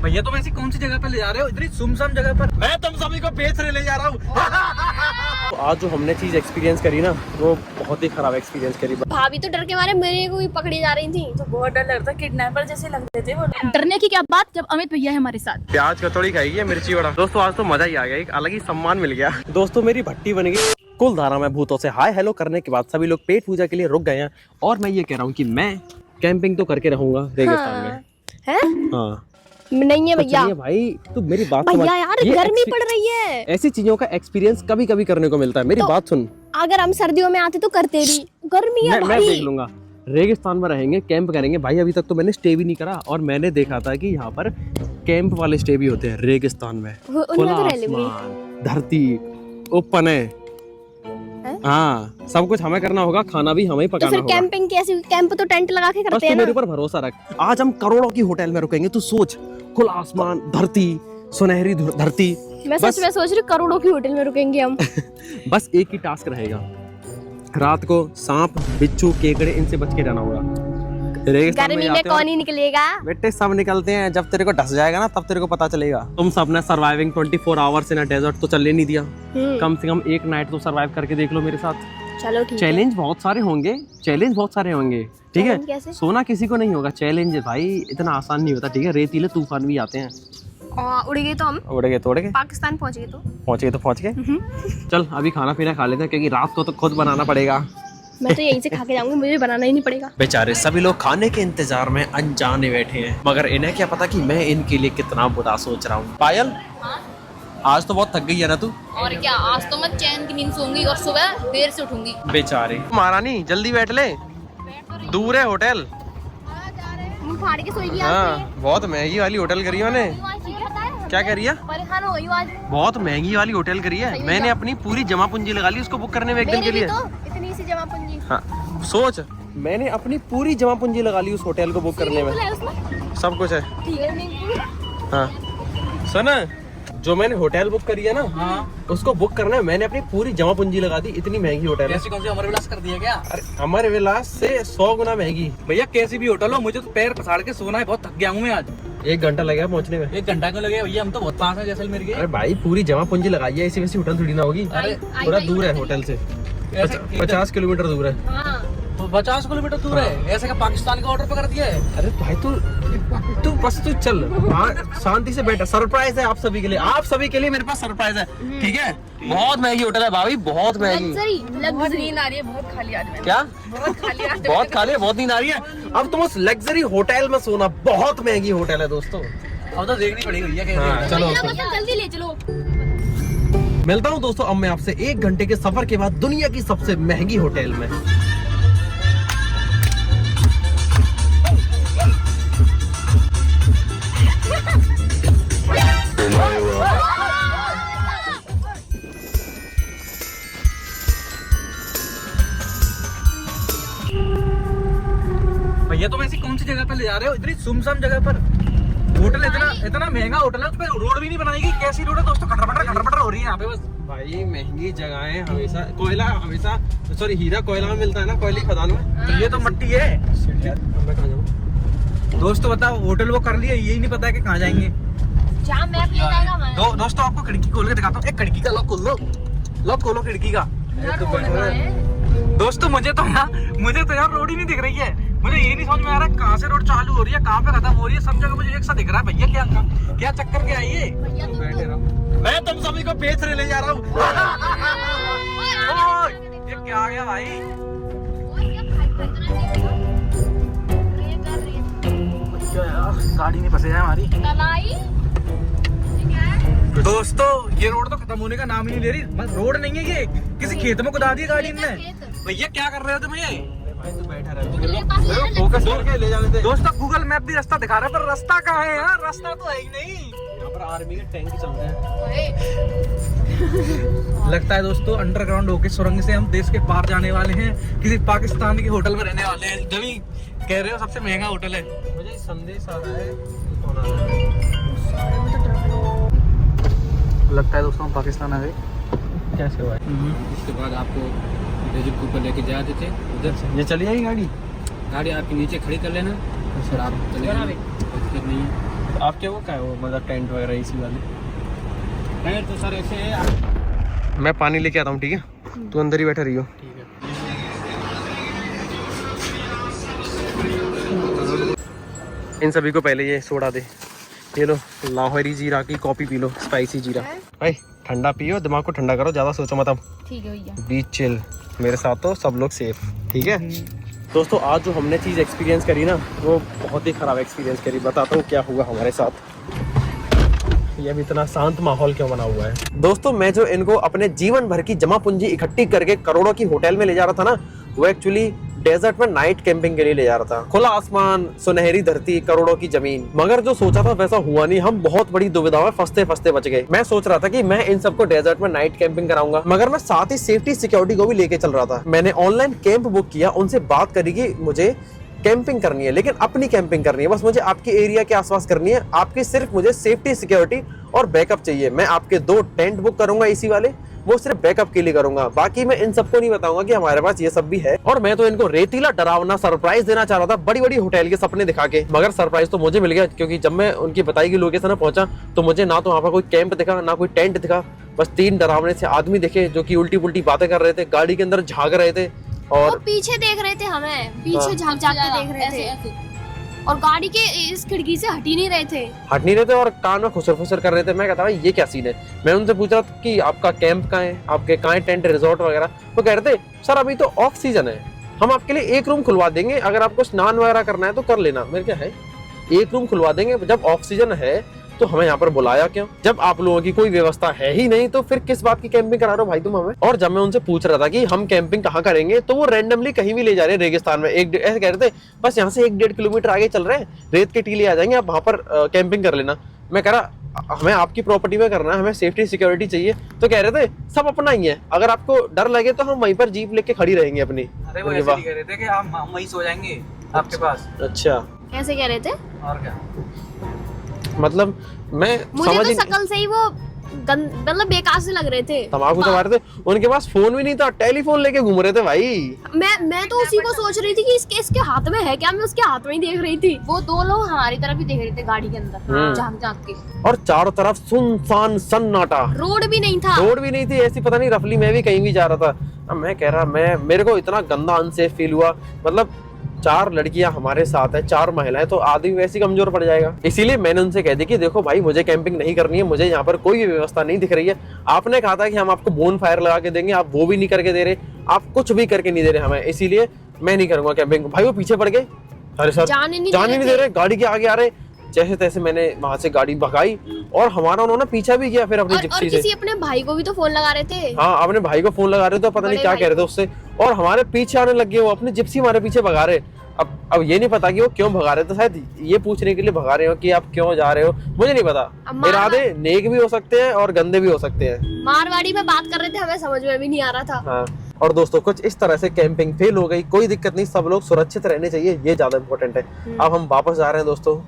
भैया तुम ऐसी कौन सी जगह पर ले जा रहे हो, इतनी सुमसम जगह पर? मैं तुम सभी को बेचने ले जा रहा हूँ। तो आज जो हमने चीज एक्सपीरियंस करी ना, वो बहुत ही खराब एक्सपीरियंस करी। भाभी तो डर के मारे मेरे को भी पकड़ी जा रही थी, तो बहुत डर लगता, किडनैपर जैसे लगते थे वो। डरने की क्या बात जब अमित भैया है हमारे साथ। प्याज कचौड़ी खाएगी मिर्ची वड़ा। दोस्तों आज तो मजा ही आ गया, एक अलग ही सम्मान मिल गया। दोस्तों मेरी भट्टी बन गई। कुलधारा में भूतों से हाय हेलो करने के बाद सभी लोग पेट पूजा के लिए रुक गए हैं और मैं ये कह रहा हूँ कि मैं कैंपिंग तो करके रहूंगा रेगिस्तान में। है? हाँ नहीं है भैया। भाई तू मेरी बात समझ। भैया यार गर्मी पड़ रही है। ऐसी चीजों का एक्सपीरियंस कभी कभी करने को मिलता है। मेरी बात सुन, अगर हम सर्दियों में आते तो करते भी, गर्मी है मैं देख लूंगा। रेगिस्तान में रहेंगे, कैंप करेंगे भाई। अभी तक तो मैंने स्टे भी नहीं करा और मैंने देखा था कि यहाँ पर कैंप वाले स्टे भी होते हैं रेगिस्तान में। खुला आसमान, धरती, ओपन है। हाँ सब कुछ हमें करना होगा, खाना भी हमें ही पकाना तो फिर कैंपिंग कैसे? कैंप तो टेंट लगा के करते हैं ना। मेरे ऊपर भरोसा रख। आज हम करोड़ों की होटल में रुकेंगे, तू सोच। खुला आसमान, धरती, सुनहरी धरती। मैं सच में सोच रही हूँ करोड़ों की होटल में रुकेंगे हम। बस एक ही टास्क रहेगा, रात को सांप, बिच्छू, केकड़े इनसे बच के रहना होगा। गर्मी में कौन ही निकलेगा बेटे, सब निकलते हैं। जब तेरे को ढस जाएगा ना तब तेरे को पता चलेगा। तुम सबने surviving 24 hours in a desert तो चलने नहीं दिया। कम से कम एक नाइट तो सर्वाइव करके देख लो मेरे साथ। चलो ठीक है। चैलेंज बहुत सारे होंगे, ठीक है। सोना किसी को नहीं होगा। चैलेंज भाई इतना आसान नहीं होता, ठीक है। रेतीले तूफान भी आते हैं। उड़ गए तो हम उड़ गए पाकिस्तान पहुंच गए। चल अभी खाना पीना खा लेते हैं क्योंकि रात को तो खुद बनाना पड़ेगा। मैं तो यहीं से खा के जाऊंगी, मुझे बनाना ही नहीं पड़ेगा। बेचारे सभी लोग खाने के इंतजार में अनजाने बैठे हैं, मगर इन्हें क्या पता कि मैं इनके लिए कितना बुरा सोच रहा हूँ। पायल आज तो बहुत थक गई है ना तू? और क्या, आज तो मैं चैन की नींद सोऊंगी और सुबह देर से उठूंगी। बेचारे महारानी जल्दी बैठ ले, दूर है होटल। फाड़ के सोएगी। हाँ बहुत महंगी वाली होटल करी है मैंने। क्या कह रही है? परेशान हो गई आज। बहुत महंगी वाली होटल करी है मैंने। अपनी पूरी जमा पूंजी लगा ली उसको बुक करने में एक दिन के लिए। इतनी सी जमा पूंजी। हाँ सोच, मैंने अपनी पूरी जमा पूंजी लगा ली उस होटल को बुक करने में। सब कुछ है। हाँ सुना, जो मैंने होटल बुक करी है ना, हाँ, उसको बुक करना है मैंने अपनी पूरी जमा पूंजी लगा दी। इतनी महंगी होटल है। ऐसी कौन सी अमर विलास कर दिया क्या? अरे अमर विलास से 100 गुना महंगी। भैया कैसी भी होटल हो, मुझे तो पैर पसार के सोना है, बहुत थक गया हूँ मैं आज। 1 घंटा लगेगा पहुंचने में। 1 घंटा क्यों लगेगा भैया, हम तो बहुत पास है जैसलमेर के। अरे भाई पूरी जमा पूंजी लगाई है, ऐसी वैसी होटल थोड़ी ना होगी। अरे थोड़ा दूर है होटल से, 50 किलोमीटर दूर है। तो 50 किलोमीटर दूर है, ऐसे का पाकिस्तान का ऑर्डर पकड़ दिया है। अरे भाई तू बस तू चल, शांति से बैठ। सरप्राइज है आप सभी के लिए, आप सभी के लिए मेरे पास सरप्राइज है, ठीक है। बहुत महंगी होटल है भाभी, बहुत महंगी। बहुत नींद आ रही है, बहुत खाली आज मैं। क्या? बहुत खाली आज। बहुत खाली, बहुत नींद आ रही है। अब तुम उस लग्जरी होटल में सोना, बहुत महंगी होटल है दोस्तों। अब तो देखनी पड़ेगी भैया कैसे। हाँ, चलो जल्दी ले चलो। मिलता हूँ दोस्तों अब मैं आपसे 1 घंटे के सफर के बाद दुनिया की सबसे महंगी होटल में। भैया तुम ऐसी कौन सी जगह पर ले जा रहे हो, इतनी सुमसम जगह पर? होटल इतना महंगा होटल है, उस पर रोड भी नहीं बनाएगी। कैसी रोड है दोस्तों? खटर हो रही है यहाँ पे बस। भाई महंगी जगहें हमेशा कोयला, हमेशा सॉरी हीरा कोयला में मिलता है ना, कोयले खदान में। तो ये तो मट्टी है दोस्तों। बताओ होटल वो कर लिया, यही नहीं पता है कि कहाँ जाएंगे। जहाँ मैप ले जाएगा मैं। दोस्तों आपको खिड़की खोल के दिखाता हूँ। एक खिड़की का लॉक खोल लो, लॉक खोलो खिड़की का। दोस्तों मुझे तो यार रोड ही नहीं दिख रही है। मुझे ये नहीं समझ में आ रहा कहाँ से रोड चालू हो रही है, कहाँ पे खत्म हो रही है। सब जगह मुझे एक सा दिख रहा है। भैया क्या चक्कर क्या है ये? मैं तुम सभी को बेचने ले जा रहा हूँ। ये क्या आ गया भाई? गाड़ी नहीं फंसे जाए हमारी। दोस्तों ये रोड तो खत्म होने का नाम ही नहीं ले रही। रोड नहीं है ये, किसी खेत में कुदा दी गाड़ी ने। भैया क्या कर रहे हो तुम? ये फोकस करके ले जाने दे। दोस्तों गूगल मैप भी रास्ता दिखा रहा है, पर रास्ता कहाँ है यार? रास्ता तो है ही नहीं। यहाँ पर आर्मी के टैंक चलते हैं। लगता है दोस्तों अंडरग्राउंड होके सुरंग से हम देश के पार जाने वाले हैं, किसी पाकिस्तान के होटल में रहने वाले हैं। जब ही कह रहे हो सबसे महंगा होटल है। मुझे संदेश आ रहा है, कौन आ रहा है? लगता है दोस्तों पाकिस्तान आ गए। कैसे हुआ? उसके बाद आपको डेजर्ट के ऊपर लेके जा देते उधर। ये चली जाएगी गाड़ी? गाड़ी आपके नीचे खड़ी कर लेना, सर आप चले जाना, कोई दिक्कत नहीं है। आपके वो क्या है वो मतलब टेंट वगैरह इसी वाले? नहीं तो सर ऐसे है। मैं पानी लेके आता हूँ, ठीक है? तू अंदर ही बैठा रही हो। ठीक है। इन सभी को पहले ये सोडा दे। ये लो लाहौरी जीरा की कॉफी पी लो, स्पाइसी जीरा। भाई ठंडा पियो, दिमाग को ठंडा करो, ज्यादा सोचो मत। अब ठीक है भैया। बीच चिल, मेरे साथ तो सब लोग सेफ, ठीक है? दोस्तों आज जो हमने चीज़ एक्सपीरियंस करी ना, वो बहुत ही ख़राब एक्सपीरियंस करी। बताता हूँ क्या हुआ हमारे साथ। ये भी इतना शांत माहौल क्यों बना हुआ है? दोस्तों मैं जो इनको अपने जीवन भर की जमा पूंजी इकट्ठी करके करोड़ों की होटल में ले जा रहा था ना, वो एक्चुअली डेजर्ट में नाइट कैंपिंग के लिए ले जा रहा था। खुला आसमान, सुनहरी धरती, करोड़ों की जमीन। मगर जो सोचा था वैसा हुआ नहीं। हम बहुत बड़ी दुविधा में फंसते फंसते बच गए। मैं सोच रहा था कि मैं इन सबको डेजर्ट में नाइट कैंपिंग कराऊंगा, मगर मैं साथ ही सेफ्टी सिक्योरिटी को भी लेके चल रहा था। मैंने ऑनलाइन कैंप बुक किया, उनसे बात करी कि मुझे कैंपिंग करनी है, लेकिन अपनी कैंपिंग करनी है। बस मुझे आपके एरिया के आसपास करनी है। आपकी सिर्फ मुझे सेफ्टी सिक्योरिटी और बैकअप चाहिए। मैं आपके 2 टेंट बुक करूंगा इसी वाले, वो सिर्फ बैकअप के लिए करूंगा। बाकी मैं इन सबको नहीं बताऊंगा कि हमारे पास ये सब भी है। और मैं तो इनको रेतीला डरावना सरप्राइज देना चाह रहा था, बड़ी बड़ी होटल के सपने दिखा के। मगर सरप्राइज तो मुझे मिल गया, क्योंकि जब मैं उनकी बताई गई लोकेशन में पहुंचा तो मुझे ना तो वहाँ पर कोई कैंप दिखा, ना कोई टेंट दिखा। बस 3 डरावने से आदमी दिखे जो कि उल्टी पुल्टी बातें कर रहे थे, गाड़ी के अंदर झांक रहे थे और वो पीछे देख रहे थे हमें, पीछे झांक झांक के देख रहे थे और गाड़ी के इस खिड़की से हट ही नहीं रहे थे और कान में खुसर फुसर कर रहे थे। मैं कहता भाई ये क्या सीन है? मैं उनसे पूछ रहा था कि आपका कैंप कहाँ है, आपके कहाँ है टेंट रिजॉर्ट वगैरह। वो कह रहे थे सर अभी तो ऑफ सीजन है, हम आपके लिए 1 रूम खुलवा देंगे, अगर आपको स्नान वगैरह करना है तो कर लेना। मेरे क्या है 1 रूम खुलवा देंगे, जब ऑफ सीजन है तो हमें यहाँ पर बुलाया क्यों? जब आप लोगों की कोई व्यवस्था है ही नहीं तो फिर किस बात की कैंपिंग करा रहे हो भाई तुम हमें? और जब मैं उनसे पूछ रहा था कि हम कैंपिंग कहाँ करेंगे, तो वो रैंडमली कहीं भी ले जा रहे हैं रेगिस्तान में। ऐसे कह रहे थे बस यहाँ से 1-1.5 किलोमीटर आगे चल रहे हैं, रेत के टीले आ जाएंगे, आप वहाँ पर कैंपिंग कर लेना। मैं कह रहा हमें आपकी प्रॉपर्टी में करना है, हमें सेफ्टी सिक्योरिटी चाहिए। तो कह रहे थे सब अपना ही है, अगर आपको डर लगे तो हम वहीं पर जीप लेके खड़ी रहेंगे अपनी। अरे वो ऐसे नहीं कह रहे थे कि हम वहीं सो जाएंगे आपके पास। अच्छा कैसे कह रहे थे? और क्या मतलब मैं मुझे समझ तो शकल से ही वो मतलब बेकार से लग रहे थे। तम्बाकू चबा रहे थे, उनके पास फोन भी नहीं था, टेलीफोन लेके घूम रहे थे भाई। मैं तो उसी को सोच रही थी कि इसके हाथ में है क्या, मैं उसके हाथ में ही देख रही थी। वो 2 लोग हमारी तरफ ही देख रहे थे गाड़ी के अंदर झांक झांक के, और चारों तरफ सुनसान सन्नाटा, रोड भी नहीं था। रोड भी नहीं थी, ऐसी पता नहीं रफली मैं भी कहीं भी जा रहा था। अब मैं कह रहा मेरे को इतना गंदा अनसेफ फील हुआ। मतलब 4 लड़कियां हमारे साथ है, 4 महिलाएं, तो आदमी वैसे ही कमजोर पड़ जाएगा। इसीलिए मैंने उनसे कह दिया कि देखो भाई मुझे कैंपिंग नहीं करनी है, मुझे यहाँ पर कोई भी व्यवस्था नहीं दिख रही है। आपने कहा था कि हम आपको बोन फायर लगा के देंगे, आप वो भी नहीं करके दे रहे, आप कुछ भी करके नहीं दे रहे हमें, इसीलिए मैं नहीं करूंगा कैंपिंग। भाई वो पीछे पड़ गए, अरे सर जाने नहीं दे रहे, गाड़ी के आगे आ रहे। जैसे तैसे मैंने वहां से गाड़ी भगाई और हमारा उन्होंने पीछा भी किया फिर अपनी जिप्सी से। किसी अपने भाई को भी तो फोन लगा रहे थे। हाँ अपने भाई को फोन लगा रहे थे, पता नहीं क्या कह रहे थे उससे, और हमारे पीछे आने लग गए। वो अपनी जिप्सी हमारे पीछे भगा रहे। अब ये नहीं पता कि वो क्यों भगा रहे थे, शायद ये पूछने के लिए भगा रहे हो कि आप क्यों जा रहे हो, मुझे नहीं पता। इरादे नेक भी हो सकते हैं और गंदे भी हो सकते हैं। मारवाड़ी में बात कर रहे थे, हमें समझ में भी नहीं आ रहा था। हाँ। और दोस्तों कुछ इस तरह से कैंपिंग फेल हो गई, कोई दिक्कत नहीं, सब लोग सुरक्षित रहने चाहिए, ये ज्यादा इंपॉर्टेंट है। अब हम वापस जा रहे हैं दोस्तों,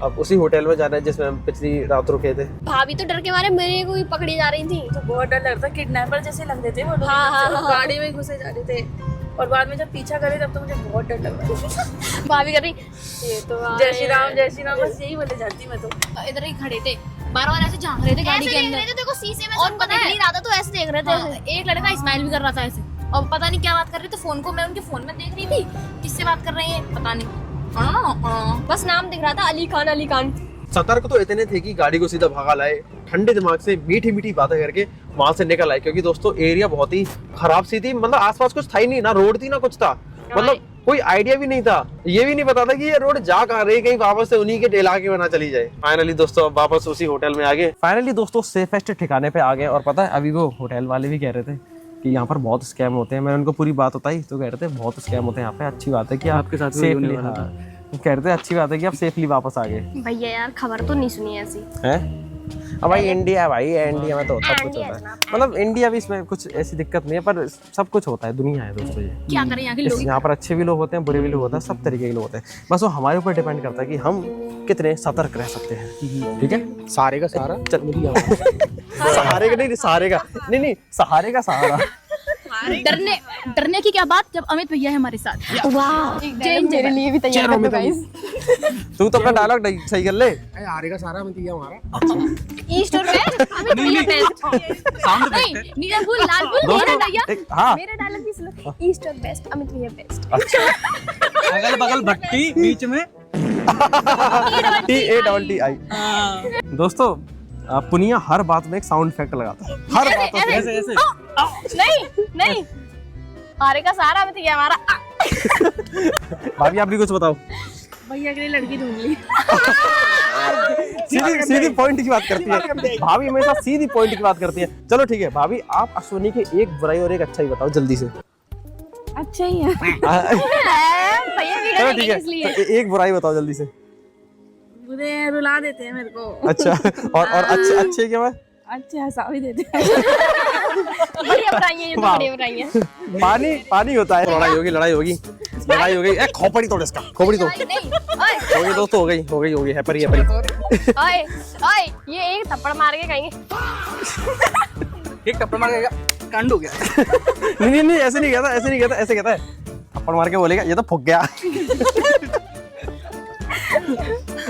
अब उसी होटल में जा रहे हैं जिसमें हम पिछली रात रुके थे। भाभी तो डर के मारे मेरे को भी पकड़ी जा रही थी। तो बहुत डर लगता, किडनैपर जैसे लगते थे वो लोग। हाँ। गाड़ी में घुसे जा रहे थे और बाद में जब पीछा करे तब तो मुझे बहुत डर लग रहा था। भाभी कर रही ये तो जय श्री राम, बस यही बोले जाती मैं तो। इधर ही खड़े थे, बार-बार ऐसे झांक रहे थे गाड़ी के अंदर। देखो शीशे में और सबको पता देख है- नहीं रहा था, तो ऐसे देख रहे थे। हाँ, एक लड़का स्माइल भी कर रहा था ऐसे, और पता नहीं क्या बात कर रहे थे। फोन को मैं उनके फोन में देख रही थी, किससे बात कर रहे हैं पता नहीं। बस नाम दिख रहा था अली खान, अली खान। सतर्क तो इतने थे कि गाड़ी को सीधा भगा लाए, ठंडे दिमाग से मीठी मीठी बातें करके वहां से निकल आए, क्योंकि दोस्तों एरिया बहुत ही खराब सी थी। मतलब आसपास कुछ था ही नहीं, ना रोड थी ना कुछ था, मतलब कोई आइडिया भी नहीं था। ये भी नहीं पता था कि ये रोड जा कहाँ रही, कहीं वापस से उन्हीं के इलाके में ना चली जाए। फाइनली दोस्तों अब वापस उसी होटल में आ गए। फाइनली दोस्तों सेफेस्ट ठिकाने पे आ गए। और पता है अभी वो होटल वाले भी कह रहे थे कि यहाँ पर बहुत स्कैम होते हैं। मैंने उनको पूरी बात बताई तो कह रहे थे बहुत स्कैम होते हैं यहाँ पे, अच्छी बात है कि आपके साथ सेफली, कह रहे थे अच्छी बात है कि आप सेफली वापस आ गए। भैया यार खबर तो नहीं सुनी ऐसी है। अब भाई इंडिया है भाई, इंडिया में तो सब कुछ होता है। मतलब इंडिया भी इसमें कुछ ऐसी दिक्कत नहीं है, पर सब कुछ होता है, दुनिया है दोस्तों ये। क्या करें यहाँ के लोग। यहाँ पर अच्छे भी लोग होते हैं, बुरे भी लोग होते हैं, सब तरीके के लोग होते हैं। बस वो हमारे ऊपर डिपेंड करता है कि हम कितने सतर्क रह सकते हैं। ठीक है, सारे का सारा सहारे का नहीं, सहारे का नहीं, सहारे का सहारा। डरने की क्या बात जब अमित भैया है हमारे साथ। वाह मेरे लिए भी तैयार कर दो गाइस। तू तो अपना डायलॉग सही कर ले। हारे का सारा मत हमारा। ईस्ट और वेस्ट अमित भैया बेस्ट। साउंड नहीं नीला फूल लाल फूल मेरा भैया। हाँ मेरा डायलॉग भी सुनो, ईस्ट और बेस्ट अमित भैया बेस्ट। अगल बगल भट्टी बीच में TATTI। दोस्तों पुनिया हर बात में एक साउंड इफेक्ट लगाता है, हर बात में। ऐसे ऐसे नहीं हारे का सारा अमित भैया हमारा। भाभी आप भी कुछ बताओ। भैया के लिए लड़की ढूंढ ली। सीधी पॉइंट की बात करती है भाभी, हमेशा सीधी पॉइंट की बात करती है। चलो ठीक है भाभी, आप अश्विनी के एक बुराई और एक अच्छाई बताओ जल्दी से। अच्छा ही है। चलो ठीक है, तो एक बुराई बताओ जल्दी से। मुझे रुला देते हैं मेरे को। अच्छा और अच्छे क्या है? अच्छे हंसा भी देते हैं। बढ़िया बनाइए, ये तो बढ़िया बनाइए। पानी होता है। लड़ाई होगी। ए खोपड़ी तोड़ इसका, खोपड़ी तोड़। हो गई दोस्तों, हो गई है परी। ओए ये एक थप्पड़ मार के कहेंगे। एक टप्पड़ मार के कांड हो गया। नहीं ऐसे नहीं कहता, ऐसे कहता है थप्पड़ मार के बोलेगा ये तो फुक गया।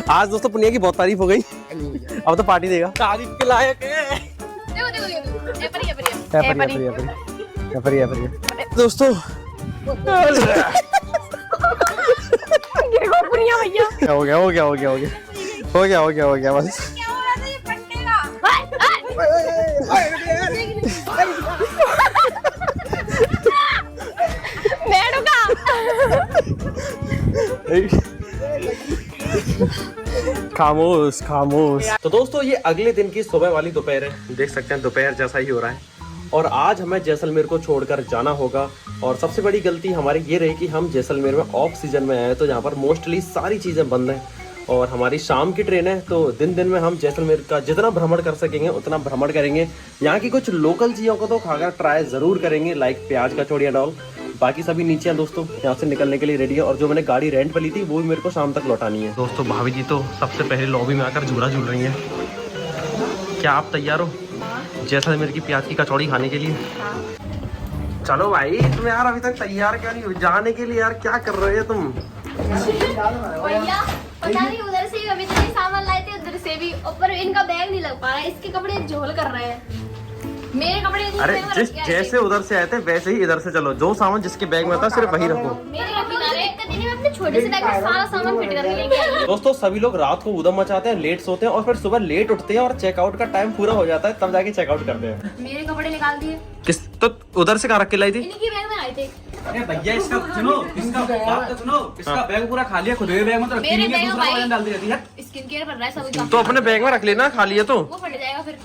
आज दोस्तों पुनिया की बहुत तारीफ हो गई, अब तो पार्टी देगा। तारीफ के लायक है। दोस्तों पुनिया भैया हो गया बस। खामोश। तो दोस्तों ये अगले दिन की सुबह वाली दोपहर है, देख सकते हैं दोपहर जैसा ही हो रहा है। और आज हमें जैसलमेर को छोड़कर जाना होगा। और सबसे बड़ी गलती हमारी ये रही कि हम जैसलमेर में ऑफ सीजन में आए, तो यहाँ पर मोस्टली सारी चीज़ें बंद हैं और हमारी शाम की ट्रेन है। तो दिन में हम जैसलमेर का जितना भ्रमण कर सकेंगे उतना भ्रमण करेंगे। यहाँ की कुछ लोकल चीज़ों को तो खाकर ट्राई ज़रूर करेंगे, लाइक प्याज कचौड़ी एंड ऑल। बाकी सभी नीचे हैं दोस्तों, यहाँ से निकलने के लिए रेडी है। और जो मैंने गाड़ी रेंट पे ली थी वो भी मेरे को शाम तक लौटानी है। दोस्तों भाभी जी तो सबसे पहले लॉबी में आकर झूला झूल रही हैं। क्या आप तैयार हो जैसलमेर की प्याज की कचौड़ी खाने के लिए? चलो भाई, तुम यार अभी तक तैयार क्यों नहीं हो जाने के लिए? यार क्या कर रहे हो तुम? भैया पता नहीं उधर से भी अभी तक सामान लाए थे, उधर से भी ऊपर इनका बैग नहीं लग पा रहा है, इसके कपड़े झोल कर रहे हैं। मेरे कपड़े अरे जैसे उधर से आए थे वैसे ही इधर से चलो। जो सामान जिसके बैग में था सिर्फ वही रखो। मेरे किनारे मैं अपने छोटे से बैग में सारा सामान फिट करके लेके आई हूं। दोस्तों सभी लोग रात को उधम मचाते हैं, लेट सोते हैं और फिर सुबह लेट उठते हैं और चेकआउट का टाइम पूरा हो जाता है तब जाके चेकआउट करते हैं। मेरे कपड़े निकाल दिए। किस तो उधर से कहाँ रख के लाई थी? इनकी बैग में आए थे। अरे भैया इसका सुनो, इसका बात तो सुनो, इसका बैग पूरा खाली है, खुद के बैग में तो रखती नहीं है, दूसरा वजन डाल दी रहती है। स्किन केयर कर रहा है सभी का। तो अपने बैग में रख लेना, खाली है तो। वो फट जाएगा फिर।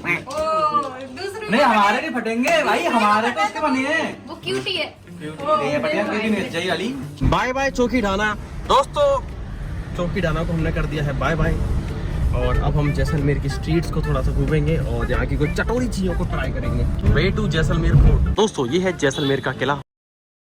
नहीं हमारे नहीं फटेंगे भाई, हमारे तो इसके बने हैं। वो क्यूटी है। बाय बाय चौकी ढाना। दोस्तों चौकी ढाना को हमने कर दिया है बाय बाय। और अब हम जैसलमेर की स्ट्रीट्स को थोड़ा सा घूमेंगे और यहाँ की कुछ चटोरी चीजों को ट्राई करेंगे। Way to Jaisalmer fort. दोस्तों ये है जैसलमेर का किला।